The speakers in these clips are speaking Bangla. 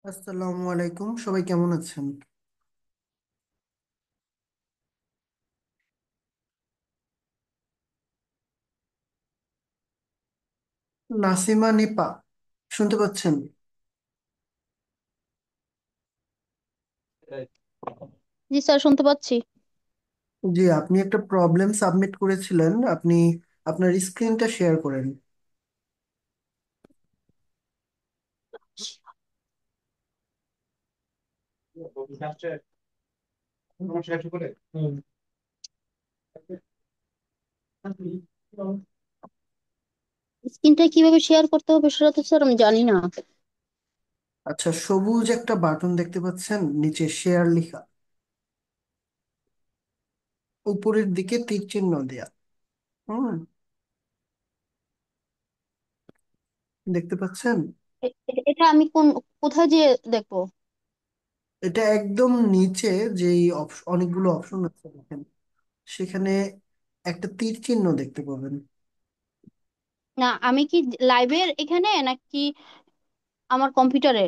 আসসালামু আলাইকুম, সবাই কেমন আছেন? নাসিমা নিপা, শুনতে পাচ্ছেন? জি স্যার, শুনতে পাচ্ছি। জি, আপনি একটা প্রবলেম সাবমিট করেছিলেন। আপনি আপনার স্ক্রিনটা শেয়ার করেন। স্ক্রিনটা কিভাবে শেয়ার করতে হবে সেটা তো স্যার আমি জানি না। আচ্ছা, সবুজ একটা বাটন দেখতে পাচ্ছেন, নিচে শেয়ার লেখা, উপরের দিকে তীর চিহ্ন দেয়া। হুম, দেখতে পাচ্ছেন? এটা আমি কোথায় যে দেখবো? এটা একদম নিচে, যেই অনেকগুলো অপশন আছে দেখেন, সেখানে একটা তীর চিহ্ন দেখতে পাবেন। না, আমি কি লাইভের এখানে নাকি আমার কম্পিউটারে?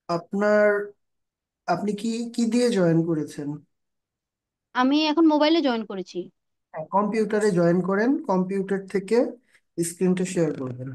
আপনার আপনি কি কি দিয়ে জয়েন করেছেন? আমি এখন মোবাইলে জয়েন করেছি। হ্যাঁ, কম্পিউটারে জয়েন করেন, কম্পিউটার থেকে স্ক্রিনটা শেয়ার করবেন।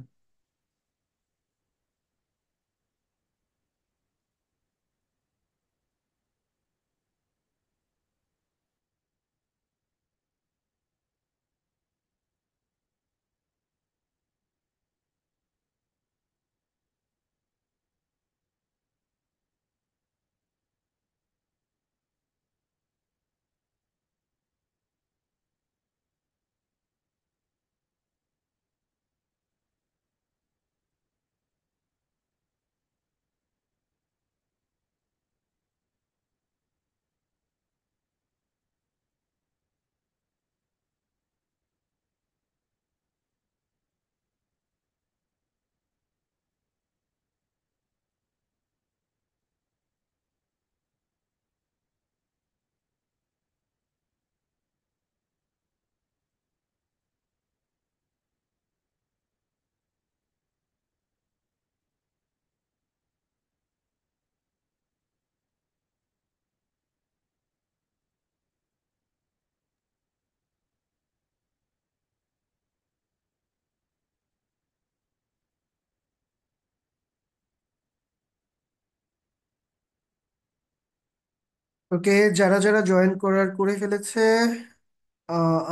ওকে, যারা যারা জয়েন করে ফেলেছে,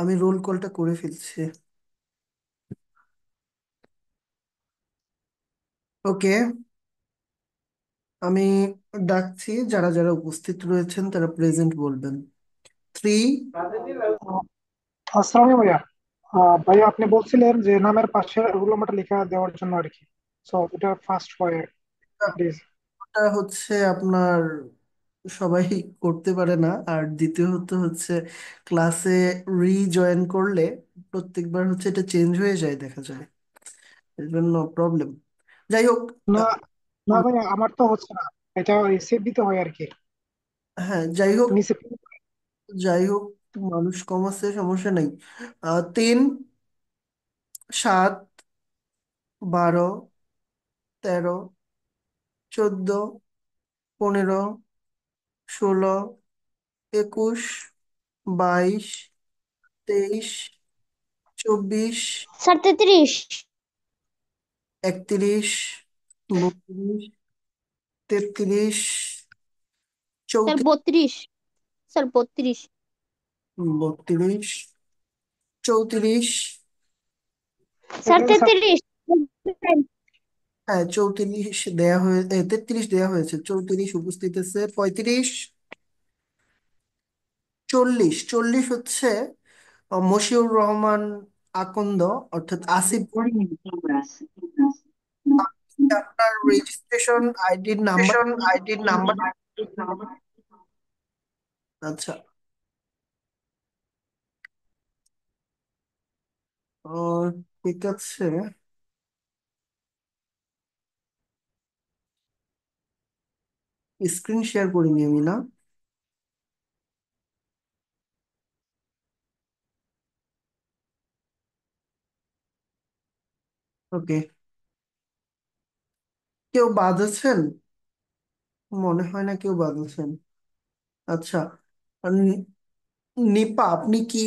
আমি রোল কলটা করে ফেলছি। ওকে, আমি ডাকছি, যারা যারা উপস্থিত রয়েছেন তারা প্রেজেন্ট বলবেন। 3। আসসালামু ভাইয়া। ভাইয়া আপনি বলছিলেন যে নামের পাশে রোল নাম্বারটা লেখা দেওয়ার জন্য আর কি। সো এটা ফার্স্ট পয়েন্ট প্লিজ। ওটা হচ্ছে আপনার সবাই করতে পারে না, আর দ্বিতীয়ত হচ্ছে ক্লাসে রিজয়েন করলে প্রত্যেকবার হচ্ছে এটা চেঞ্জ হয়ে যায়, দেখা যায়, এর জন্য প্রবলেম। যাই হোক। না, আহ, না ভাইয়া আমার তো হচ্ছে না। এটা সেভ দিতে হয় আর কি। হ্যাঁ, যাই হোক। নিচে। যাই হোক, মানুষ কম আছে, সমস্যা নেই। 3, 7, 12, 13, 14, 15, 16, 21, 22, 23, 24, sir 33। 31, 32, 33, sir 34, 32। Sir 32। 32, 34। Sir second sir. 33। হ্যাঁ, 34 দেয়া হয়ে 33 দেয়া হয়েছে, 34 উপস্থিত আছে, 35, 40। 40 হচ্ছে মশিউর রহমান আকন্দ, অর্থাৎ আসিফ। আপনার রেজিস্ট্রেশন আইডির নাম্বার। আচ্ছা। আহ, ঠিক আছে, স্ক্রিন শেয়ার করিনি আমি, না? ওকে। কেউ বাদ আছেন? মনে হয় না কেউ বাদ আছেন। আচ্ছা। আর নিপা, আপনি কি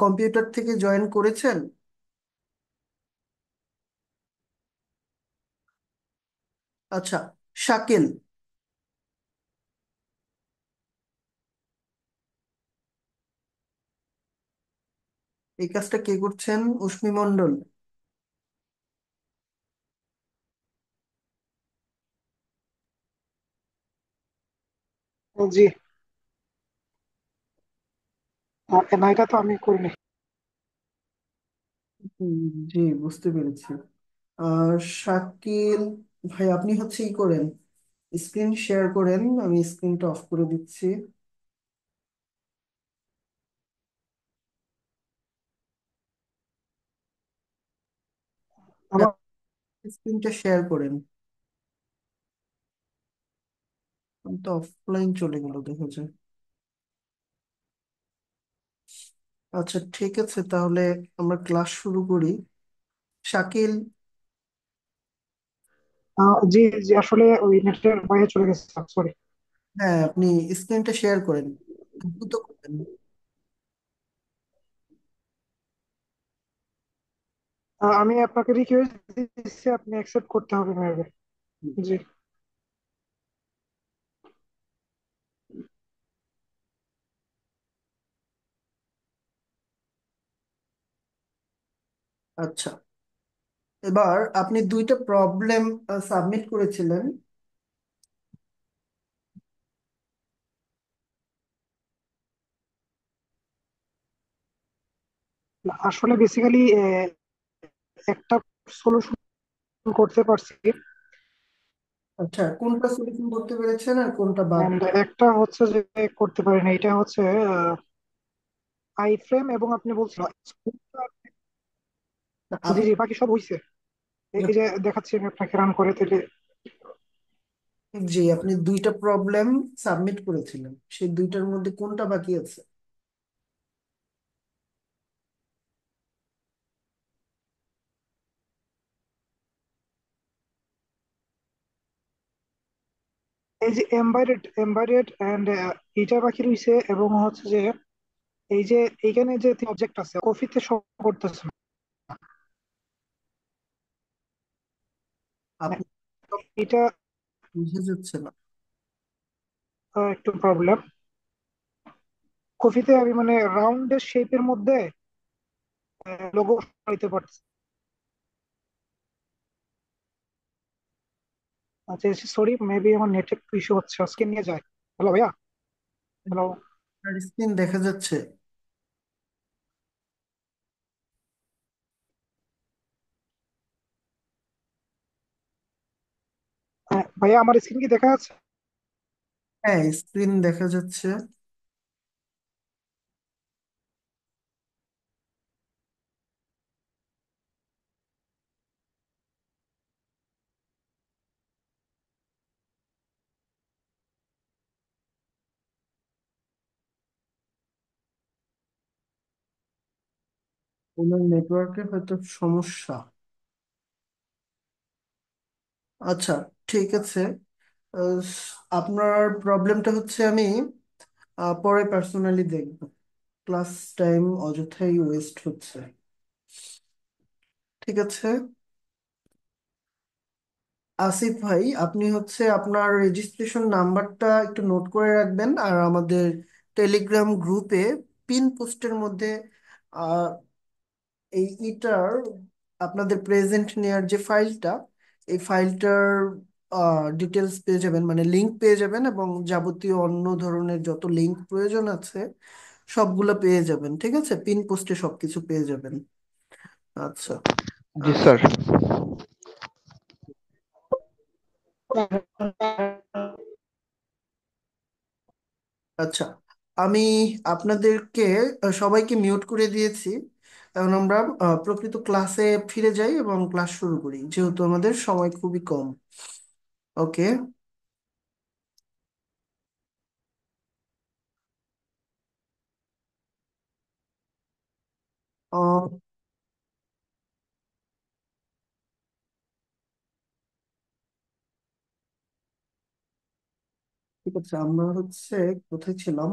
কম্পিউটার থেকে জয়েন করেছেন? আচ্ছা। শাকিল, এই কাজটা কে করছেন? উষ্মি মন্ডল। জি। না, এটা তো আমি করিনি। জি, বুঝতে পেরেছি। আর শাকিল ভাই, আপনি হচ্ছে ই করেন, স্ক্রিন শেয়ার করেন, আমি স্ক্রিনটা অফ করে দিচ্ছি। আমার স্ক্রিনটা শেয়ার করেন। আমি তো অফলাইন চলে গেল দেখা যায়। আচ্ছা, ঠিক আছে, তাহলে আমরা ক্লাস শুরু করি। শাকিল। জি জি, আসলে ওই নেটের বাইরে চলে গেছে, সরি। হ্যাঁ, আপনি স্ক্রিনটা শেয়ার করেন, দ্রুত করেন। আমি আপনাকে রিকোয়েস্ট দিচ্ছি, আপনি অ্যাকসেপ্ট করতে হবে মেবি। জি। আচ্ছা, এবার আপনি দুইটা প্রবলেম সাবমিট করেছিলেন। আসলে বেসিক্যালি একটা সলিউশন করতে পারছি, আচ্ছা, কোনটা সলিউশন করতে পেরেছেন আর কোনটা বাদ? এন্ড একটা হচ্ছে যে করতে পারিনি, এটা হচ্ছে আই ফ্রেম, এবং আপনি বলছেন জি আপনি জি, বাকি সব হইছে। এই যে দেখাচ্ছি আমি আপনাকে রান করে তাহলে। জি, আপনি দুইটা প্রবলেম সাবমিট করেছিলেন, সেই দুইটার মধ্যে কোনটা বাকি আছে? এই যে এমবাইডেড এমবাইডেড এন্ড এটা বাকি রইছে, এবং হচ্ছে যে এই যে এইখানে যে অবজেক্ট আছে কফিতে শো করতেছে না। মানে আপনি এটা বুঝে যাচ্ছে না। একটু প্রবলেম। কফিতে আমি মানে রাউন্ডের শেপের মধ্যে লোগো দিতে পারছি। আচ্ছা, সরি, মেবি আমার নেট একটু ইস্যু হচ্ছে, আজকে নিয়ে যায়। হ্যালো ভাইয়া। হ্যালো। স্ক্রিন দেখা যাচ্ছে? ভাইয়া, আমার স্ক্রিন কি দেখা যাচ্ছে? হ্যাঁ, স্ক্রিন দেখা যাচ্ছে। ওনার নেটওয়ার্কের হয়তো সমস্যা। আচ্ছা, ঠিক আছে। আহ, আপনার প্রবলেমটা হচ্ছে আমি পরে পার্সোনালি দেখব। ক্লাস টাইম অযথাই ওয়েস্ট হচ্ছে। ঠিক আছে। আসিফ ভাই, আপনি হচ্ছে আপনার রেজিস্ট্রেশন নাম্বারটা একটু নোট করে রাখবেন, আর আমাদের টেলিগ্রাম গ্রুপে পিন পোস্টের মধ্যে আহ, এই ইটার আপনাদের প্রেজেন্ট নেয়ার যে ফাইলটা, এই ফাইলটার ডিটেলস পেয়ে যাবেন, মানে লিংক পেয়ে যাবেন, এবং যাবতীয় অন্য ধরনের যত লিংক প্রয়োজন আছে সবগুলো পেয়ে যাবেন। ঠিক আছে, পিন পোস্টে সবকিছু পেয়ে যাবেন। আচ্ছা। জি আহ, স্যার। আচ্ছা, আমি আপনাদেরকে সবাইকে মিউট করে দিয়েছি। এখন আমরা প্রকৃত ক্লাসে ফিরে যাই এবং ক্লাস শুরু করি, যেহেতু আমাদের সময় খুবই কম। ওকে। ঠিক আছে, আমরা হচ্ছে কোথায় ছিলাম?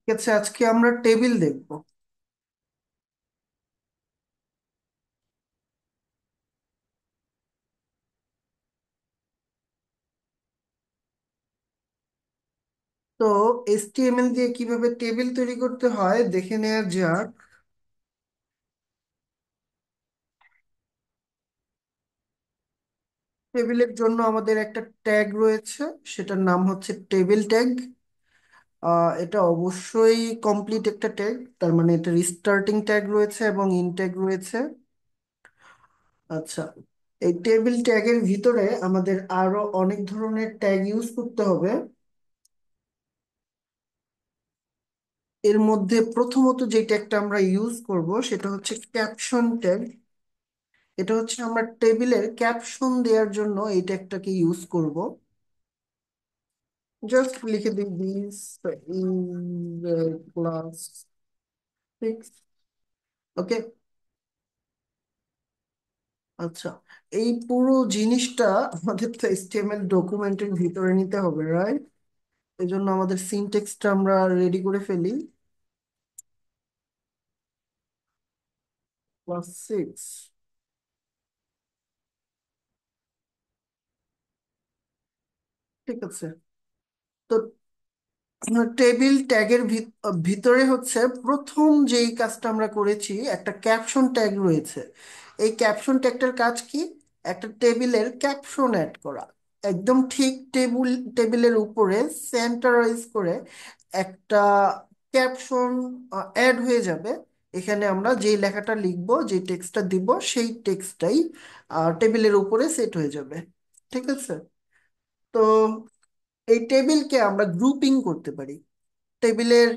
ঠিক আছে, আজকে আমরা টেবিল দেখব। তো HTML দিয়ে কিভাবে টেবিল তৈরি করতে হয় দেখে নেওয়া যাক। টেবিলের জন্য আমাদের একটা ট্যাগ রয়েছে, সেটার নাম হচ্ছে টেবিল ট্যাগ। এটা অবশ্যই কমপ্লিট একটা ট্যাগ, তার মানে এটা রিস্টার্টিং ট্যাগ রয়েছে এবং ইন ট্যাগ রয়েছে। আচ্ছা, এই টেবিল ট্যাগের ভিতরে আমাদের আরো অনেক ধরনের ট্যাগ ইউজ করতে হবে। এর মধ্যে প্রথমত যে ট্যাগটা আমরা ইউজ করব সেটা হচ্ছে ক্যাপশন ট্যাগ। এটা হচ্ছে আমরা টেবিলের ক্যাপশন দেওয়ার জন্য এই ট্যাগটাকে ইউজ করব। জাস্ট লিখে দিই দিস ইন ক্লাস 6। ওকে। আচ্ছা, এই পুরো জিনিসটা আমাদের তো HTML ডকুমেন্টের ভিতরে নিতে হবে, রাইট? এই জন্য আমাদের সিনটেক্সটা আমরা রেডি করে ফেলি। ক্লাস 6। ঠিক আছে। তো টেবিল ট্যাগের ভিতরে হচ্ছে প্রথম যেই কাজটা আমরা করেছি, একটা ক্যাপশন ট্যাগ রয়েছে। এই ক্যাপশন ট্যাগটার কাজ কি? একটা টেবিলের ক্যাপশন অ্যাড করা। একদম ঠিক টেবিলের উপরে সেন্টারাইজ করে একটা ক্যাপশন অ্যাড হয়ে যাবে। এখানে আমরা যেই লেখাটা লিখবো, যে টেক্সটটা দিব, সেই টেক্সটটাই টেবিলের উপরে সেট হয়ে যাবে। ঠিক আছে। তো এই টেবিলকে আমরা গ্রুপিং করতে পারি। টেবিলের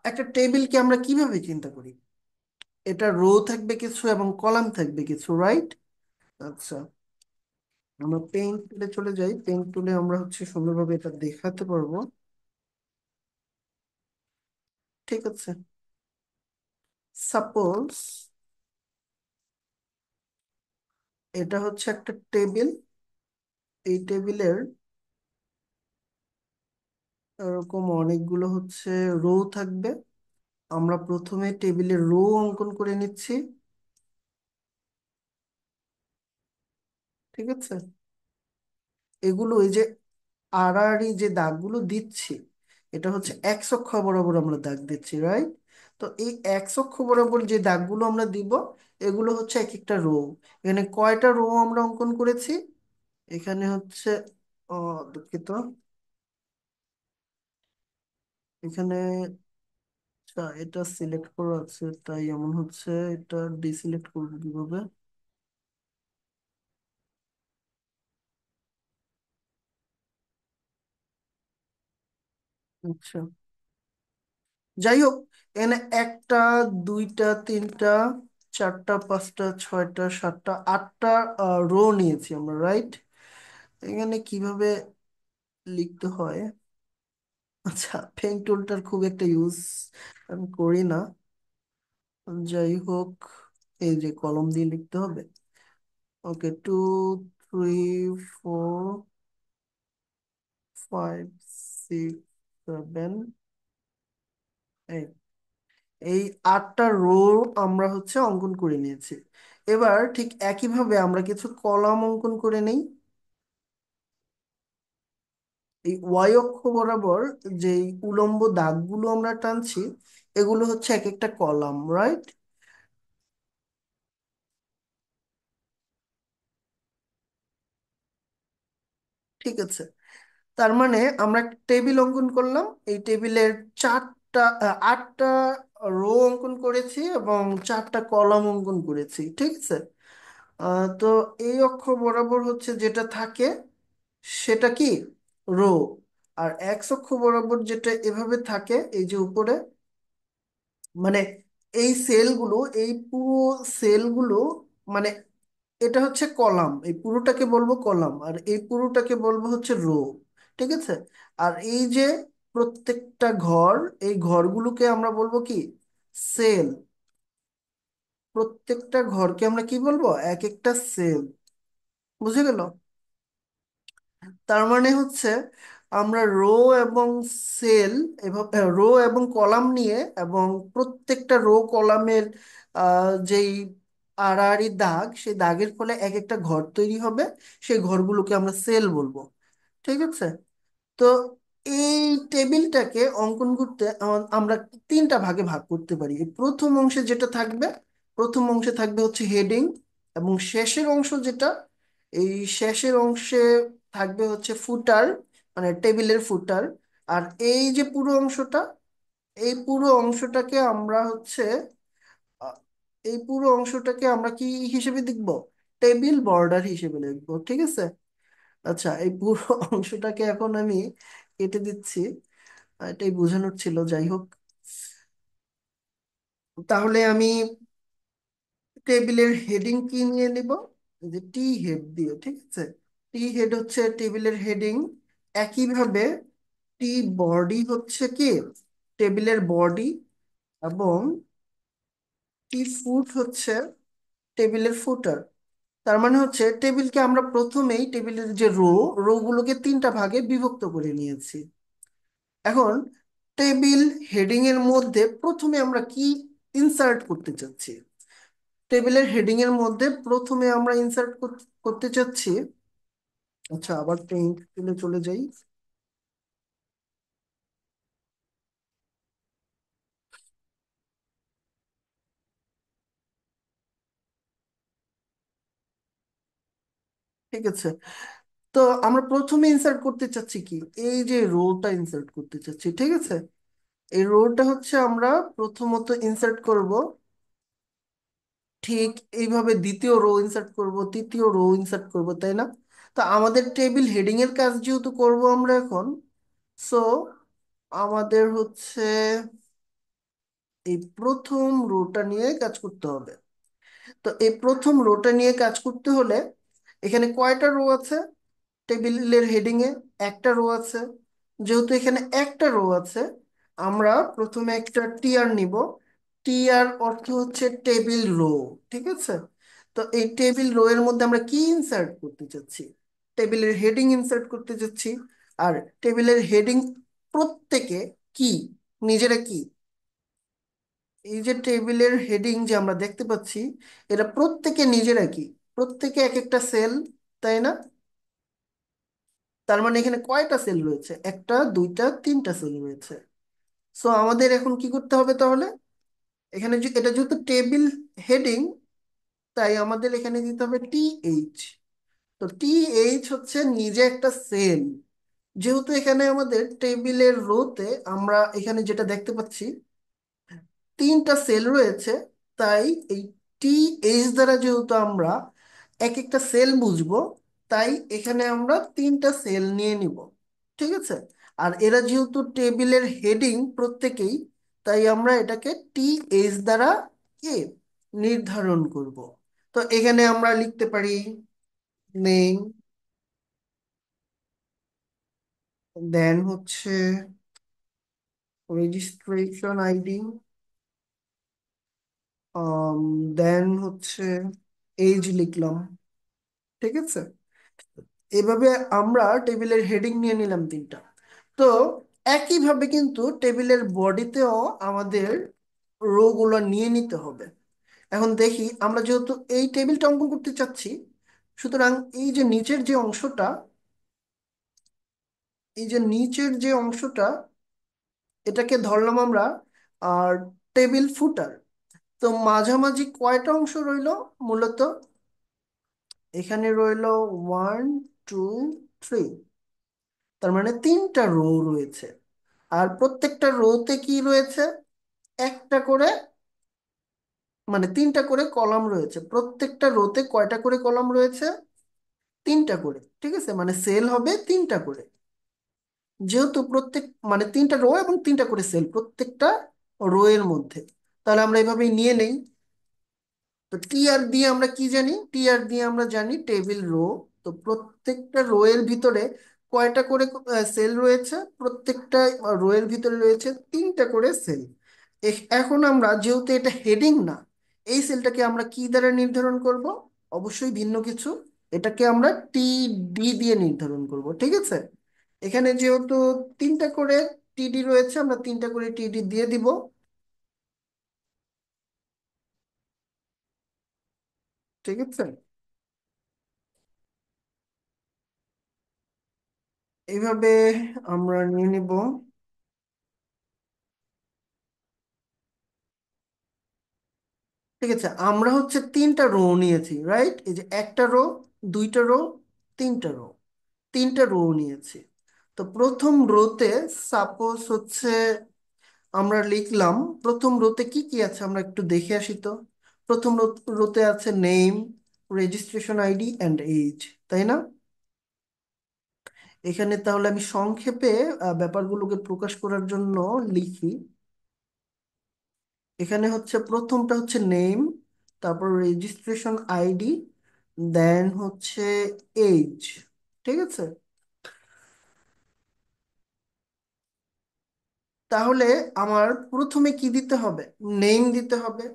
একটা টেবিলকে আমরা কিভাবে চিন্তা করি? এটা রো থাকবে কিছু এবং কলাম থাকবে কিছু, রাইট? আচ্ছা, আমরা পেইন্ট টুলে চলে যাই। পেইন্ট টুলে আমরা হচ্ছে সুন্দরভাবে এটা দেখাতে পারবো। ঠিক আছে, সাপোজ এটা হচ্ছে একটা টেবিল। এই টেবিলের এরকম অনেকগুলো হচ্ছে রো থাকবে। আমরা প্রথমে টেবিলের রো অঙ্কন করে নিচ্ছি। ঠিক আছে, এগুলো এই যে আড়াআড়ি যে দাগগুলো দিচ্ছি, এটা হচ্ছে এক্স অক্ষ বরাবর আমরা দাগ দিচ্ছি, রাইট? তো এই এক্স অক্ষ বরাবর যে দাগগুলো আমরা দিব, এগুলো হচ্ছে এক একটা রো। এখানে কয়টা রো আমরা অঙ্কন করেছি? এখানে হচ্ছে দুঃখিত, এখানে আচ্ছা, এটা সিলেক্ট করা আছে তাই এমন হচ্ছে। এটা ডিসিলেক্ট করবো কিভাবে? আচ্ছা, যাই হোক, এখানে একটা, দুইটা, তিনটা, চারটা, পাঁচটা, ছয়টা, সাতটা, আটটা রো নিয়েছি আমরা, রাইট? এখানে কিভাবে লিখতে হয়? আচ্ছা, পেন টুলটার খুব একটা ইউজ আমি করি না। যাই হোক, এই যে কলম দিয়ে লিখতে হবে। ওকে, 2, 3, 4, 5, 6, 7, 8, এই 8টা রো আমরা হচ্ছে অঙ্কন করে নিয়েছি। এবার ঠিক একইভাবে আমরা কিছু কলাম অঙ্কন করে নেই। এই ওয়াই অক্ষ বরাবর যে উলম্ব দাগগুলো আমরা টানছি, এগুলো হচ্ছে এক একটা কলাম, রাইট? ঠিক আছে। তার মানে আমরা একটা টেবিল অঙ্কন করলাম। এই টেবিলের 8টা রো অঙ্কন করেছি এবং 4টা কলাম অঙ্কন করেছি, ঠিক আছে। তো এই অক্ষ বরাবর হচ্ছে যেটা থাকে সেটা কি? রো। আর এক্স অক্ষ বরাবর যেটা এভাবে থাকে এই যে উপরে, মানে এই সেলগুলো, এই পুরো সেলগুলো, মানে এটা হচ্ছে কলাম, এই পুরোটাকে বলবো কলাম, আর এই পুরোটাকে বলবো হচ্ছে রো। ঠিক আছে। আর এই যে প্রত্যেকটা ঘর, এই ঘরগুলোকে আমরা বলবো কি? সেল। প্রত্যেকটা ঘরকে আমরা কি বলবো? এক একটা সেল। বুঝে গেল? তার মানে হচ্ছে আমরা রো এবং সেল এবং রো এবং কলাম নিয়ে, এবং প্রত্যেকটা রো কলামের যেই আড়াআড়ি দাগ, সেই দাগের ফলে এক একটা ঘর তৈরি হবে। সেই ঘরগুলোকে আমরা সেল বলবো। ঠিক আছে। তো এই টেবিলটাকে অঙ্কন করতে আমরা 3টা ভাগে ভাগ করতে পারি। এই প্রথম অংশে যেটা থাকবে, প্রথম অংশে থাকবে হচ্ছে হেডিং, এবং শেষের অংশ যেটা, এই শেষের অংশে থাকবে হচ্ছে ফুটার, মানে টেবিলের ফুটার। আর এই যে পুরো অংশটা, এই পুরো অংশটাকে আমরা হচ্ছে আহ, এই পুরো অংশটাকে আমরা কি হিসেবে দেখব? টেবিল বর্ডার হিসেবে লিখবো, ঠিক আছে। আচ্ছা, এই পুরো অংশটাকে এখন আমি কেটে দিচ্ছি। এটাই বোঝানোর ছিল, যাই হোক। তাহলে আমি টেবিলের হেডিং কি নিয়ে নিব? এই যে টি হেড দিয়ে, ঠিক আছে। টি হেড হচ্ছে টেবিলের হেডিং। একইভাবে টি বডি হচ্ছে কি? টেবিলের বডি। এবং টি ফুট হচ্ছে টেবিলের ফুটার। তার মানে হচ্ছে টেবিলকে আমরা প্রথমেই, টেবিলের যে রো, রো গুলোকে 3টা ভাগে বিভক্ত করে নিয়েছি। এখন টেবিল হেডিং এর মধ্যে প্রথমে আমরা কি ইনসার্ট করতে চাচ্ছি? টেবিলের হেডিং এর মধ্যে প্রথমে আমরা ইনসার্ট করতে চাচ্ছি। আচ্ছা, আবার পেইন্ট টুলে চলে যাই। ঠিক আছে। তো আমরা প্রথমে ইনসার্ট করতে চাচ্ছি কি? এই যে রোটা ইনসার্ট করতে চাচ্ছি, ঠিক আছে। এই রোটা হচ্ছে আমরা প্রথমত ইনসার্ট করব ঠিক এইভাবে, দ্বিতীয় রো ইনসার্ট করব, তৃতীয় রো ইনসার্ট করব, তাই না? তো আমাদের টেবিল হেডিং এর কাজ যেহেতু করব আমরা এখন, সো আমাদের হচ্ছে এই প্রথম রোটা নিয়ে কাজ করতে হবে। তো এই প্রথম রোটা নিয়ে কাজ করতে হলে এখানে কয়টা রো আছে? টেবিলের হেডিং এ একটা রো আছে। যেহেতু এখানে একটা রো আছে, আমরা প্রথমে একটা টিআর নিব। টিআর অর্থ হচ্ছে টেবিল রো। ঠিক আছে। তো এই টেবিল রো এর মধ্যে আমরা কি ইনসার্ট করতে চাচ্ছি? টেবিলের হেডিং ইনসার্ট করতে চাচ্ছি। আর টেবিলের হেডিং প্রত্যেকে কি, নিজেরা কি, এই যে টেবিলের হেডিং যে আমরা দেখতে পাচ্ছি, এরা প্রত্যেকে নিজেরা কি? প্রত্যেকে এক একটা সেল, তাই না? তার মানে এখানে কয়টা সেল রয়েছে? একটা, দুইটা, 3টা সেল রয়েছে। সো আমাদের এখন কি করতে হবে তাহলে? এখানে এটা যেহেতু টেবিল হেডিং, তাই আমাদের এখানে দিতে হবে টিএইচ। তো টিএইচ হচ্ছে নিজে একটা সেল। যেহেতু এখানে আমাদের টেবিলের রোতে আমরা এখানে যেটা দেখতে পাচ্ছি 3টা সেল রয়েছে, তাই এই টিএইচ দ্বারা যেহেতু আমরা এক একটা সেল বুঝবো, তাই এখানে আমরা 3টা সেল নিয়ে নিব। ঠিক আছে। আর এরা যেহেতু টেবিলের হেডিং প্রত্যেকেই, তাই আমরা এটাকে টিএইচ দ্বারা কি নির্ধারণ করব। তো এখানে আমরা লিখতে পারি নেম, দেন হচ্ছে রেজিস্ট্রেশন আইডি, দেন হচ্ছে এজ লিখলাম। ঠিক আছে, এভাবে আমরা টেবিলের হেডিং নিয়ে নিলাম তিনটা। তো একইভাবে কিন্তু টেবিলের বডিতেও আমাদের রো গুলো নিয়ে নিতে হবে। এখন দেখি, আমরা যেহেতু এই টেবিলটা অঙ্কন করতে চাচ্ছি, সুতরাং এই যে নিচের যে অংশটা, এই যে নিচের যে অংশটা, এটাকে ধরলাম আমরা আর টেবিল ফুটার। তো মাঝামাঝি কয়টা অংশ রইলো মূলত? এখানে রইলো 1 2 3, তার মানে তিনটা রো রয়েছে। আর প্রত্যেকটা রোতে কি রয়েছে? একটা করে, মানে তিনটা করে কলাম রয়েছে। প্রত্যেকটা রোতে কয়টা করে কলাম রয়েছে? তিনটা করে। ঠিক আছে, মানে সেল হবে তিনটা করে। যেহেতু প্রত্যেক, মানে তিনটা রো এবং তিনটা করে সেল প্রত্যেকটা রো এর মধ্যে, তাহলে আমরা এভাবেই নিয়ে নেই। তো টিআর দিয়ে আমরা কি জানি? টিআর দিয়ে আমরা জানি টেবিল রো। তো প্রত্যেকটা রো এর ভিতরে কয়টা করে সেল রয়েছে? প্রত্যেকটা রো এর ভিতরে রয়েছে তিনটা করে সেল। এখন আমরা যেহেতু এটা হেডিং না, এই সেলটাকে আমরা কি দ্বারা নির্ধারণ করব? অবশ্যই ভিন্ন কিছু। এটাকে আমরা টি ডি দিয়ে নির্ধারণ করব। ঠিক আছে, এখানে যেহেতু তিনটা করে টিডি রয়েছে, আমরা তিনটা করে টিডি দিয়ে দিব। ঠিক আছে, এইভাবে আমরা নিয়ে নিব। ঠিক আছে, আমরা হচ্ছে তিনটা রো নিয়েছি, রাইট? এই যে একটা রো, দুইটা রো, তিনটা রো, তিনটা রো নিয়েছি। তো প্রথম রোতে সাপোজ হচ্ছে আমরা লিখলাম, প্রথম রোতে কি কি আছে আমরা একটু দেখে আসি তো। প্রথম রোতে আছে name, registration ID and age, তাই না? এখানে তাহলে আমি সংক্ষেপে ব্যাপারগুলোকে প্রকাশ করার জন্য লিখি। এখানে হচ্ছে প্রথমটা হচ্ছে নেম, তারপর রেজিস্ট্রেশন আইডি, দেন হচ্ছে এজ। ঠিক আছে, তাহলে আমার প্রথমে কি দিতে হবে? নেম দিতে হবে।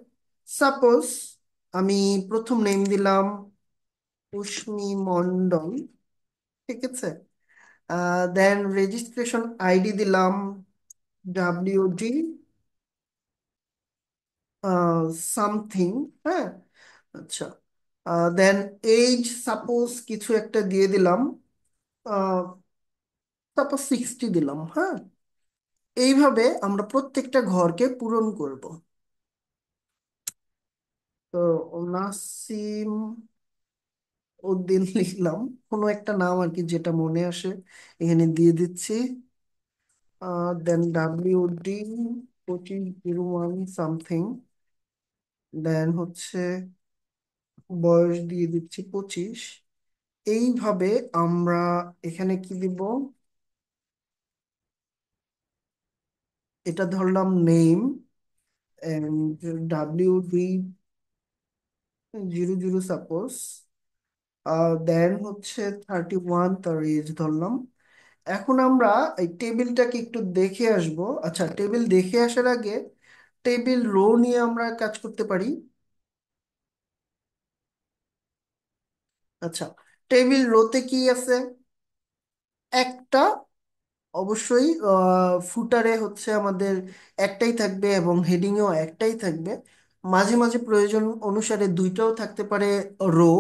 সাপোজ আমি প্রথম নেম দিলাম উষ্মি মন্ডল। ঠিক আছে, দেন রেজিস্ট্রেশন আইডি দিলাম WD সামথিং। হ্যাঁ, আচ্ছা, দেন এজ সাপোজ কিছু একটা দিয়ে দিলাম, সাপোজ 60 দিলাম। হ্যাঁ, এইভাবে আমরা প্রত্যেকটা ঘরকে পূরণ করব। তো নাসিম উদ্দিন লিখলাম, কোনো একটা নাম আর কি, যেটা মনে আসে এখানে দিয়ে দিচ্ছি। দেন WD 2501 সামথিং, দেন হচ্ছে বয়স দিয়ে দিচ্ছি 25। এইভাবে আমরা এখানে কি দিব? এটা ধরলাম নেম, এন্ড WD 00 সাপোজ, দেন হচ্ছে 31 তার এজ ধরলাম। এখন আমরা এই টেবিলটাকে একটু দেখে আসব। আচ্ছা, টেবিল দেখে আসার আগে টেবিল রো নিয়ে আমরা কাজ করতে পারি। আচ্ছা, টেবিল রোতে কি আছে? একটা, অবশ্যই ফুটারে হচ্ছে আমাদের একটাই থাকবে এবং হেডিংয়েও একটাই থাকবে। মাঝে মাঝে প্রয়োজন অনুসারে দুইটাও থাকতে পারে রো,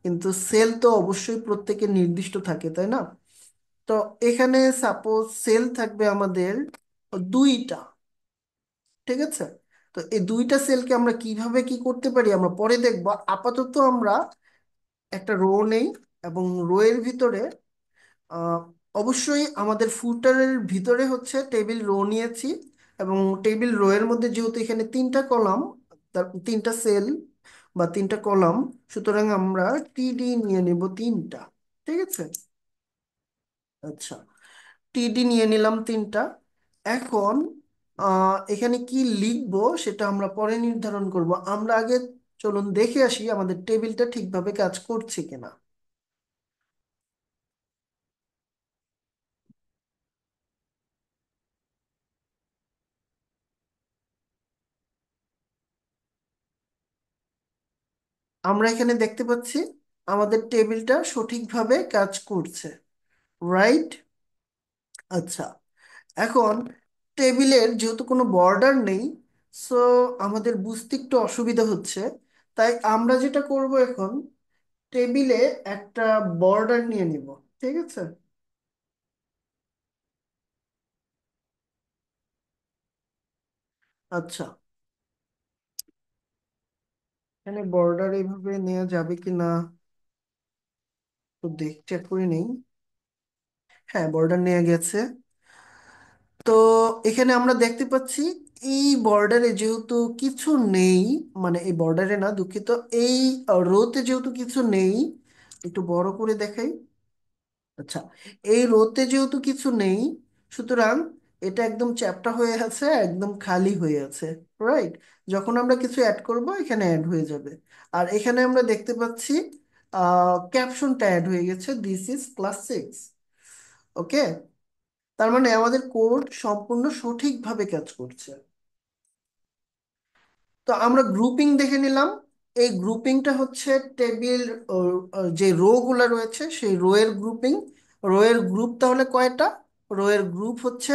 কিন্তু সেল তো অবশ্যই প্রত্যেকের নির্দিষ্ট থাকে, তাই না? তো এখানে সাপোজ সেল থাকবে আমাদের দুইটা। ঠিক আছে, তো এই দুইটা সেলকে আমরা কিভাবে কি করতে পারি আমরা পরে দেখবো। আপাতত আমরা একটা রো নেই এবং রো এর ভিতরে আহ, অবশ্যই আমাদের ফুটারের ভিতরে হচ্ছে টেবিল রো নিয়েছি, এবং টেবিল রো এর মধ্যে যেহেতু এখানে তিনটা কলাম, তার তিনটা সেল বা তিনটা কলাম, সুতরাং আমরা টিডি নিয়ে নিব তিনটা। ঠিক আছে, আচ্ছা, টিডি নিয়ে নিলাম তিনটা। এখন এখানে কি লিখবো সেটা আমরা পরে নির্ধারণ করব। আমরা আগে চলুন দেখে আসি আমাদের টেবিলটা ঠিকভাবে কাজ করছে কিনা। আমরা এখানে দেখতে পাচ্ছি আমাদের টেবিলটা সঠিকভাবে কাজ করছে, রাইট? আচ্ছা, এখন টেবিলের যেহেতু কোনো বর্ডার নেই, সো আমাদের বুঝতে একটু অসুবিধা হচ্ছে। তাই আমরা যেটা করব এখন, টেবিলে একটা বর্ডার নিয়ে নিব। ঠিক আছে? আচ্ছা, এখানে বর্ডার এইভাবে নেওয়া যাবে কি না তো দেখ চেক করে নেই। হ্যাঁ, বর্ডার নেওয়া গেছে। তো এখানে আমরা দেখতে পাচ্ছি এই বর্ডারে যেহেতু কিছু নেই, মানে এই বর্ডারে না, দুঃখিত, এই রোতে যেহেতু কিছু নেই, একটু বড় করে দেখাই। আচ্ছা, এই রোতে যেহেতু কিছু নেই, সুতরাং এটা একদম চ্যাপ্টা হয়ে আছে, একদম খালি হয়ে আছে, রাইট? যখন আমরা কিছু অ্যাড করব এখানে অ্যাড হয়ে যাবে। আর এখানে আমরা দেখতে পাচ্ছি ক্যাপশনটা অ্যাড হয়ে গেছে, দিস ইজ ক্লাস 6। ওকে, তার মানে আমাদের কোড সম্পূর্ণ সঠিকভাবে কাজ করছে। তো আমরা গ্রুপিং দেখে নিলাম। এই গ্রুপিংটা হচ্ছে টেবিল, যে রো গুলা রয়েছে সেই রো এর গ্রুপিং। রো এর গ্রুপ তাহলে কয়টা? রো এর গ্রুপ হচ্ছে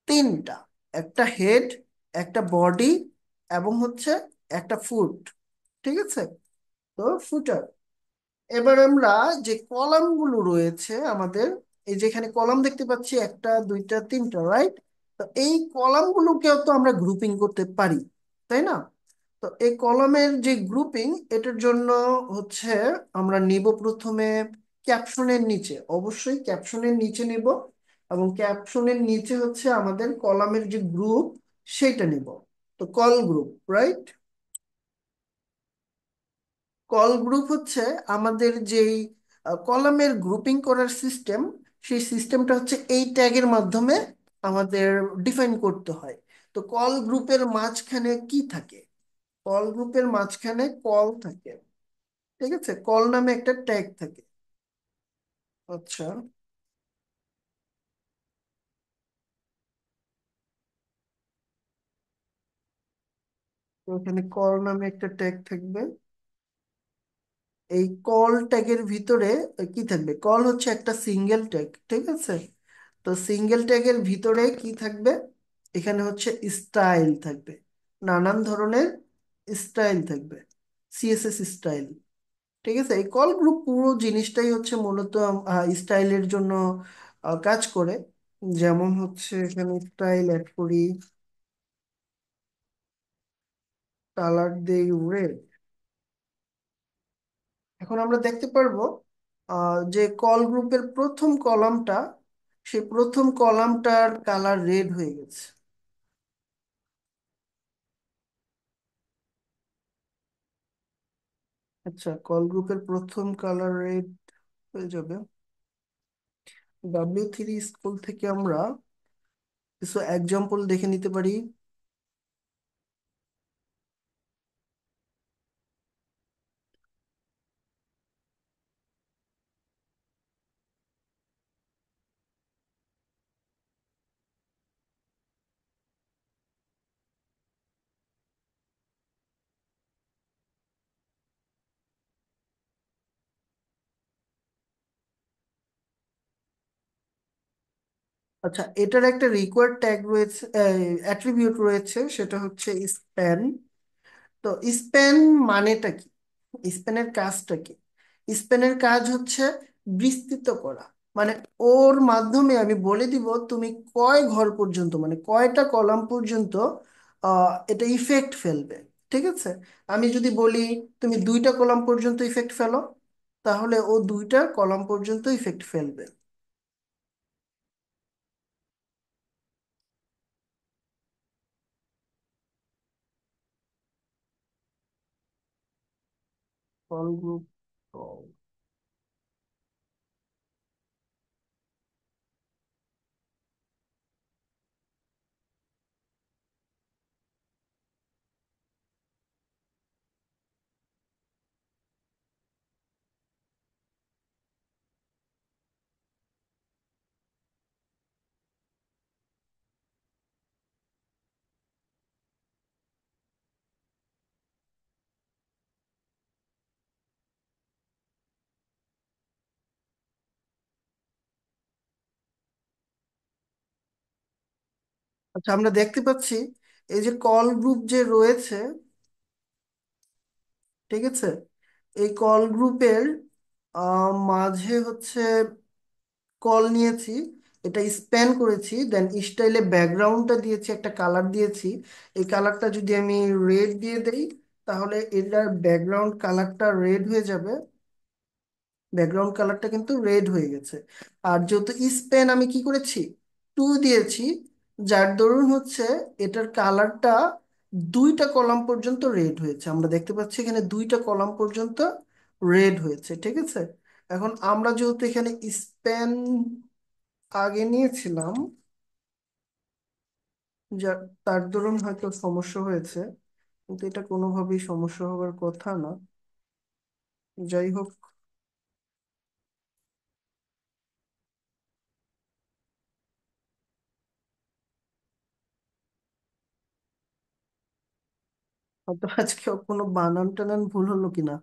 তিনটা। একটা হেড, একটা বডি, এবং হচ্ছে একটা ফুট। ঠিক আছে? তো ফুটার। এবার আমরা যে কলামগুলো রয়েছে আমাদের, এই যেখানে কলাম দেখতে পাচ্ছি, একটা দুইটা তিনটা, রাইট? তো এই কলামগুলোকেও তো আমরা গ্রুপিং করতে পারি, তাই না? তো এই কলামের যে গ্রুপিং, এটার জন্য হচ্ছে আমরা নিব প্রথমে ক্যাপশনের নিচে, অবশ্যই ক্যাপশনের নিচে নিব, এবং ক্যাপশনের নিচে হচ্ছে আমাদের কলামের যে গ্রুপ সেটা নিব। তো call group, right? Call group হচ্ছে আমাদের যেই কলামের গ্রুপিং করার সিস্টেম, সেই সিস্টেমটা হচ্ছে এই ট্যাগের মাধ্যমে আমাদের ডিফাইন করতে হয়। তো কল গ্রুপের মাঝখানে কি থাকে? কল গ্রুপের মাঝখানে কল থাকে। ঠিক আছে? কল নামে একটা ট্যাগ থাকে। আচ্ছা, তো এখানে কল নামে একটা ট্যাগ থাকবে। এই কল ট্যাগের ভিতরে কি থাকবে? কল হচ্ছে একটা সিঙ্গেল ট্যাগ, ঠিক আছে? তো সিঙ্গেল ট্যাগের ভিতরে কি থাকবে? এখানে হচ্ছে স্টাইল থাকবে, নানান ধরনের স্টাইল থাকবে, সিএসএস স্টাইল। ঠিক আছে? এই কল গ্রুপ পুরো জিনিসটাই হচ্ছে মূলত স্টাইলের জন্য কাজ করে। যেমন হচ্ছে এখানে স্টাইল অ্যাড করি, কালার দেই রেড। এখন আমরা দেখতে পারবো যে কল গ্রুপের প্রথম কলামটা, সেই প্রথম কলামটার কালার রেড হয়ে গেছে। আচ্ছা, কল গ্রুপের প্রথম কালার রেড হয়ে যাবে। W3 স্কুল থেকে আমরা কিছু এক্সাম্পল দেখে নিতে পারি। আচ্ছা, এটার একটা রিকোয়ার্ড ট্যাগ রয়েছে, অ্যাট্রিবিউট রয়েছে, সেটা হচ্ছে স্প্যান। তো স্প্যান মানেটা কি? স্প্যানের কাজটা কি? স্প্যানের কাজ হচ্ছে বিস্তৃত করা। মানে ওর মাধ্যমে আমি বলে দিব তুমি কয় ঘর পর্যন্ত, মানে কয়টা কলাম পর্যন্ত এটা ইফেক্ট ফেলবে। ঠিক আছে? আমি যদি বলি তুমি দুইটা কলাম পর্যন্ত ইফেক্ট ফেলো, তাহলে ও দুইটা কলাম পর্যন্ত ইফেক্ট ফেলবে। Call group. আচ্ছা, আমরা দেখতে পাচ্ছি এই যে কল গ্রুপ যে রয়েছে, ঠিক আছে, এই কল গ্রুপের মাঝে হচ্ছে কল নিয়েছি, এটা স্প্যান করেছি, দেন স্টাইলে ব্যাকগ্রাউন্ডটা দিয়েছি, একটা কালার দিয়েছি। এই কালারটা যদি আমি রেড দিয়ে দেই, তাহলে এটার ব্যাকগ্রাউন্ড কালারটা রেড হয়ে যাবে। ব্যাকগ্রাউন্ড কালারটা কিন্তু রেড হয়ে গেছে। আর যেহেতু স্পেন আমি কি করেছি, 2 দিয়েছি, যার দরুন হচ্ছে এটার কালারটা দুইটা কলাম পর্যন্ত রেড হয়েছে। আমরা দেখতে পাচ্ছি এখানে দুইটা কলাম পর্যন্ত রেড হয়েছে, ঠিক আছে। এখন আমরা যেহেতু এখানে স্পেন আগে নিয়েছিলাম, যা তার দরুন হয়তো সমস্যা হয়েছে, কিন্তু এটা কোনোভাবেই সমস্যা হওয়ার কথা না। যাই হোক, হয়তো আজকে কোনো বানান টানান ভুল হলো কিনা।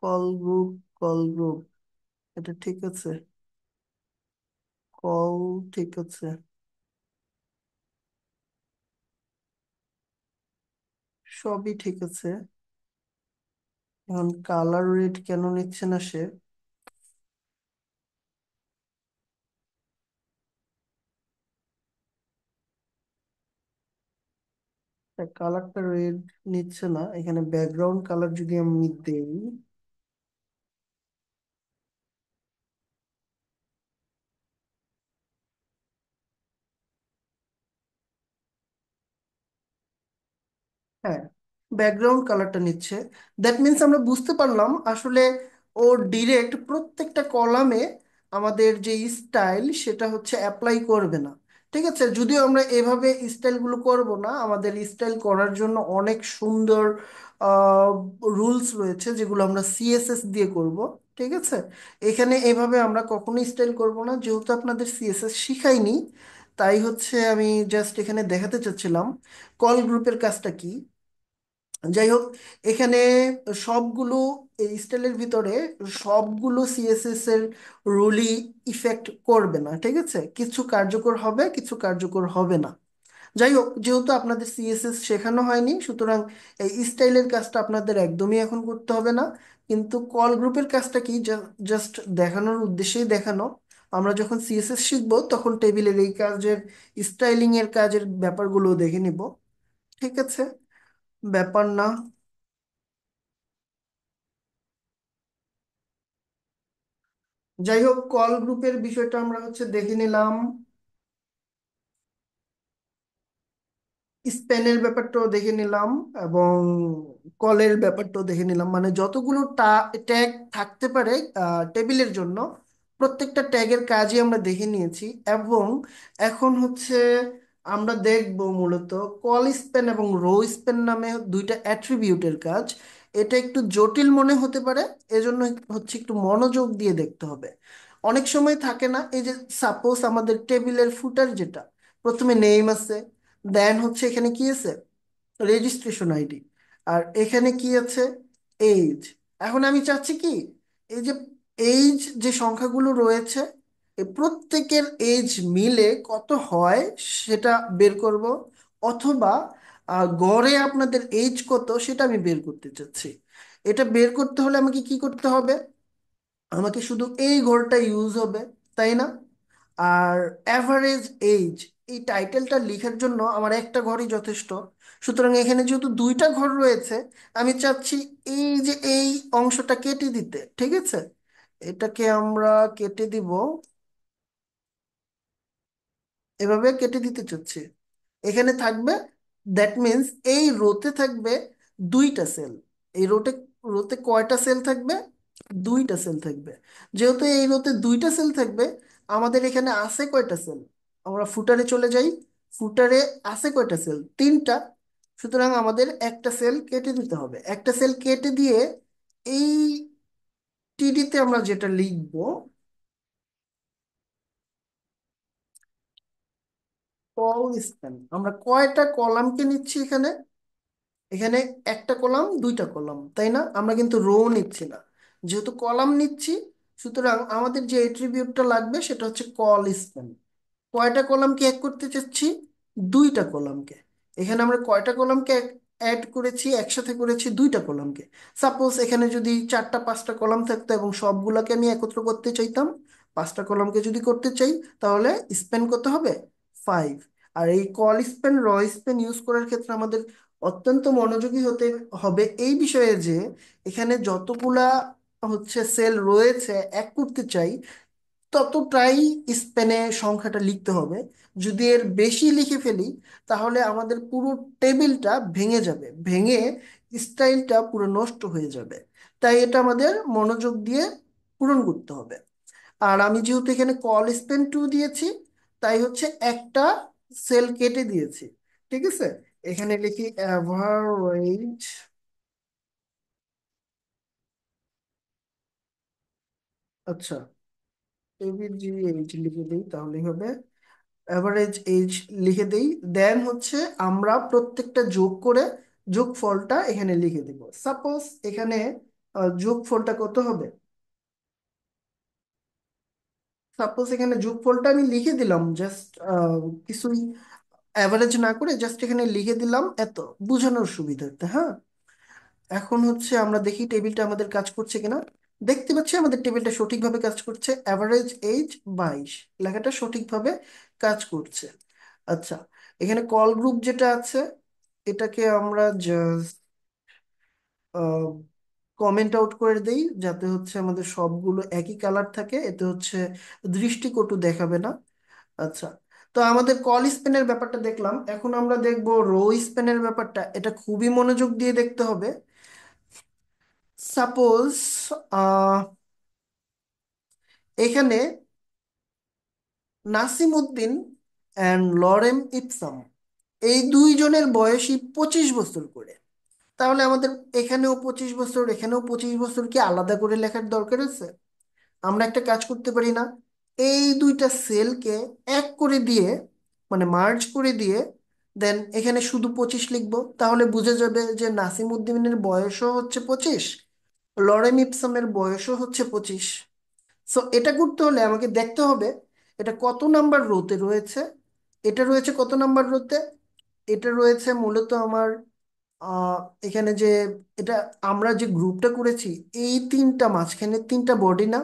কল গ্রুপ, কল গ্রুপ, এটা ঠিক আছে। কল, ঠিক আছে, সবই ঠিক আছে। এখন কালার রেড কেন নিচ্ছে না সে? কালারটা রেড নিচ্ছে না, এখানে ব্যাকগ্রাউন্ড কালার যদি আমি দেই, হ্যাঁ, ব্যাকগ্রাউন্ড কালারটা নিচ্ছে। দ্যাট মিন্স আমরা বুঝতে পারলাম আসলে ও ডিরেক্ট প্রত্যেকটা কলামে আমাদের যে স্টাইল সেটা হচ্ছে অ্যাপ্লাই করবে না। ঠিক আছে, যদিও আমরা এভাবে স্টাইলগুলো করব না, আমাদের স্টাইল করার জন্য অনেক সুন্দর রুলস রয়েছে যেগুলো আমরা সিএসএস দিয়ে করব। ঠিক আছে, এখানে এভাবে আমরা কখনো স্টাইল করব না, যেহেতু আপনাদের সিএসএস শিখাইনি। তাই হচ্ছে আমি জাস্ট এখানে দেখাতে চাচ্ছিলাম কল গ্রুপের কাজটা কি। যাই হোক, এখানে সবগুলো এই স্টাইলের ভিতরে সবগুলো সিএসএস এর রুলই ইফেক্ট করবে না, ঠিক আছে, কিছু কার্যকর হবে, কিছু কার্যকর হবে না। যাই হোক, যেহেতু আপনাদের সিএসএস শেখানো হয়নি, সুতরাং এই স্টাইলের কাজটা আপনাদের একদমই এখন করতে হবে না। কিন্তু কল গ্রুপের কাজটা কি, জাস্ট দেখানোর উদ্দেশ্যেই দেখানো। আমরা যখন সিএসএস শিখবো তখন টেবিলের এই কাজের, স্টাইলিং এর কাজের ব্যাপারগুলো দেখে নিব। ঠিক আছে, ব্যাপার না। যাই হোক, কল গ্রুপের বিষয়টা আমরা হচ্ছে দেখে নিলাম, স্পেনের ব্যাপারটাও দেখে নিলাম, এবং কলের ব্যাপারটাও দেখে নিলাম। মানে যতগুলো ট্যাগ থাকতে পারে টেবিলের জন্য, প্রত্যেকটা ট্যাগের কাজই আমরা দেখে নিয়েছি। এবং এখন হচ্ছে আমরা দেখব মূলত কল স্পেন এবং রো স্পেন নামে দুইটা অ্যাট্রিবিউটের কাজ। এটা একটু জটিল মনে হতে পারে, এজন্য হচ্ছে একটু মনোযোগ দিয়ে দেখতে হবে। অনেক সময় থাকে না, এই যে সাপোজ আমাদের টেবিলের ফুটার যেটা, প্রথমে নেম আছে, দেন হচ্ছে এখানে কি আছে, রেজিস্ট্রেশন আইডি, আর এখানে কি আছে, এইজ। এখন আমি চাচ্ছি কি, এই যে এইজ যে সংখ্যাগুলো রয়েছে, এই প্রত্যেকের এইজ মিলে কত হয় সেটা বের করব। অথবা গড়ে আপনাদের এইজ কত সেটা আমি বের করতে চাচ্ছি। এটা বের করতে হলে আমাকে কি করতে হবে, আমাকে শুধু এই ঘরটা ইউজ হবে, তাই না? আর অ্যাভারেজ এইজ, এই টাইটেলটা লেখার জন্য আমার একটা ঘরই যথেষ্ট। সুতরাং এখানে যেহেতু দুইটা ঘর রয়েছে, আমি চাচ্ছি এই যে এই অংশটা কেটে দিতে, ঠিক আছে। এটাকে আমরা কেটে দিব, এভাবে কেটে দিতে চাচ্ছি। এখানে থাকবে, দ্যাট মিন্স এই রোতে থাকবে দুইটা সেল। এই রোতে কয়টা সেল থাকবে, দুইটা সেল থাকবে। যেহেতু এই রোতে দুইটা সেল থাকবে, আমাদের এখানে আছে কয়টা সেল, আমরা ফুটারে চলে যাই। ফুটারে আছে কয়টা সেল, তিনটা। সুতরাং আমাদের একটা সেল কেটে দিতে হবে। একটা সেল কেটে দিয়ে এই টিডিতে আমরা যেটা লিখবো, কল স্প্যান, আমরা কয়টা কলামকে নিচ্ছি এখানে, এখানে একটা কলাম দুইটা কলাম, তাই না? আমরা কিন্তু রো নিচ্ছি না, যেহেতু কলাম নিচ্ছি। সুতরাং আমাদের যে এট্রিবিউটটা লাগবে সেটা হচ্ছে কল স্প্যান। কয়টা কলামকে এক করতে চাচ্ছি? দুইটা কলামকে। এখানে আমরা কয়টা কলামকে অ্যাড করেছি, একসাথে করেছি দুইটা কলামকে। সাপোজ এখানে যদি চারটা পাঁচটা কলাম থাকতো এবং সবগুলাকে আমি একত্র করতে চাইতাম, পাঁচটা কলামকে যদি করতে চাই, তাহলে স্পেন কত হবে? 5। আর এই কল স্পেন র স্পেন ইউজ করার ক্ষেত্রে আমাদের অত্যন্ত মনোযোগী হতে হবে এই বিষয়ে যে এখানে যতগুলা হচ্ছে সেল রয়েছে এক করতে চাই, ততটাই স্পেনে সংখ্যাটা লিখতে হবে। যদি এর বেশি লিখে ফেলি, তাহলে আমাদের পুরো টেবিলটা ভেঙে যাবে, ভেঙে স্টাইলটা পুরো নষ্ট হয়ে যাবে। তাই এটা আমাদের মনোযোগ দিয়ে পূরণ করতে হবে। আর আমি যেহেতু এখানে কল স্পেন 2 দিয়েছি, তাই হচ্ছে একটা সেল কেটে দিয়েছি। ঠিক আছে, এখানে লিখি অ্যাভারেজ। আচ্ছা, এভিজিএইচ লিখে দিই তাহলেই হবে। অ্যাভারেজ এজ লিখে দেই। দেন হচ্ছে আমরা প্রত্যেকটা যোগ করে যোগফলটা এখানে লিখে দিব। সাপোজ এখানে যোগফলটা কত হবে? সাপোজ এখানে যোগফলটা আমি লিখে দিলাম, জাস্ট কিছুই অ্যাভারেজ না করে জাস্ট এখানে লিখে দিলাম এত, বোঝানোর সুবিধার্থে। হ্যাঁ, এখন হচ্ছে আমরা দেখি টেবিলটা আমাদের কাজ করছে কিনা। দেখতে পাচ্ছি আমাদের টেবিলটা সঠিকভাবে কাজ করছে, অ্যাভারেজ এজ 22, লেখাটা সঠিকভাবে কাজ করছে। আচ্ছা, এখানে কল গ্রুপ যেটা আছে, এটাকে আমরা জাস্ট কমেন্ট আউট করে দেই, যাতে হচ্ছে আমাদের সবগুলো একই কালার থাকে, এতে হচ্ছে দৃষ্টিকটু দেখাবে না। আচ্ছা, তো আমাদের কল স্পেনের ব্যাপারটা দেখলাম, এখন আমরা দেখবো রো স্পেনের ব্যাপারটা। এটা খুবই মনোযোগ দিয়ে দেখতে হবে। সাপোজ এখানে Nasim Uddin and Lorem Ipsum, এই দুইজনের বয়সী 25 বছর করে। তাহলে আমাদের এখানেও 25 বছর, এখানেও 25 বছর, কি আলাদা করে লেখার দরকার আছে? আমরা একটা কাজ করতে পারি না? এই দুইটা সেলকে এক করে দিয়ে, মানে মার্জ করে দিয়ে, দেন এখানে শুধু 25 লিখবো, তাহলে বুঝে যাবে যে নাসিম উদ্দিনের বয়সও হচ্ছে 25, লরেন ইপসামের বয়সও হচ্ছে 25। সো এটা করতে হলে আমাকে দেখতে হবে এটা কত নাম্বার রোতে রয়েছে। এটা রয়েছে কত নাম্বার রোতে? এটা রয়েছে মূলত আমার আহ, এখানে যে এটা আমরা যে গ্রুপটা করেছি, এই তিনটা মাঝখানের তিনটা বডি না?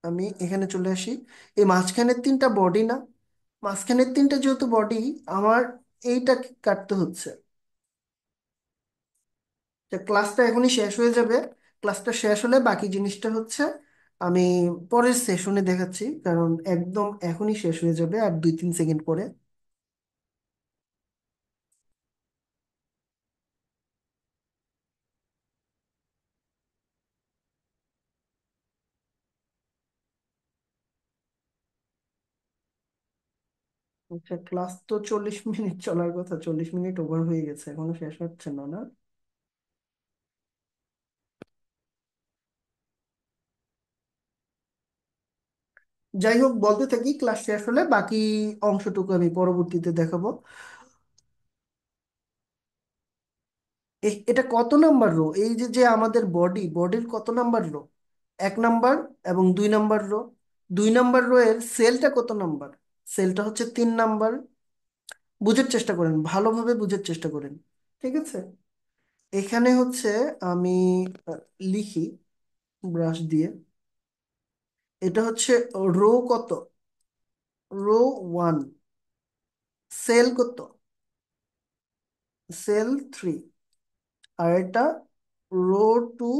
আমি এখানে চলে আসি, এই মাঝখানের তিনটা বডি না? মাঝখানের তিনটা যেহেতু বডি, আমার এইটা কাটতে হচ্ছে। তা ক্লাসটা এখনই শেষ হয়ে যাবে। ক্লাসটা শেষ হলে বাকি জিনিসটা হচ্ছে আমি পরের সেশনে দেখাচ্ছি, কারণ একদম এখনই শেষ হয়ে যাবে আর 2-3 সেকেন্ড পরে। আচ্ছা, ক্লাস তো 40 মিনিট চলার কথা, 40 মিনিট ওভার হয়ে গেছে, এখনো শেষ হচ্ছে না, না? যাই হোক, বলতে থাকি, ক্লাস শেষ হলে বাকি অংশটুকু আমি পরবর্তীতে দেখাবো। এটা কত নাম্বার রো? এই যে যে আমাদের বডির কত নাম্বার রো? 1 নাম্বার এবং 2 নাম্বার রো। 2 নাম্বার রো এর সেলটা কত নাম্বার? সেলটা হচ্ছে 3 নাম্বার। বুঝার চেষ্টা করেন, ভালোভাবে বুঝার চেষ্টা করেন। ঠিক আছে, এখানে হচ্ছে আমি আহ, লিখি ব্রাশ দিয়ে। এটা হচ্ছে রো কত? রো 1। সেল কত? সেল 3। আর এটা রো 2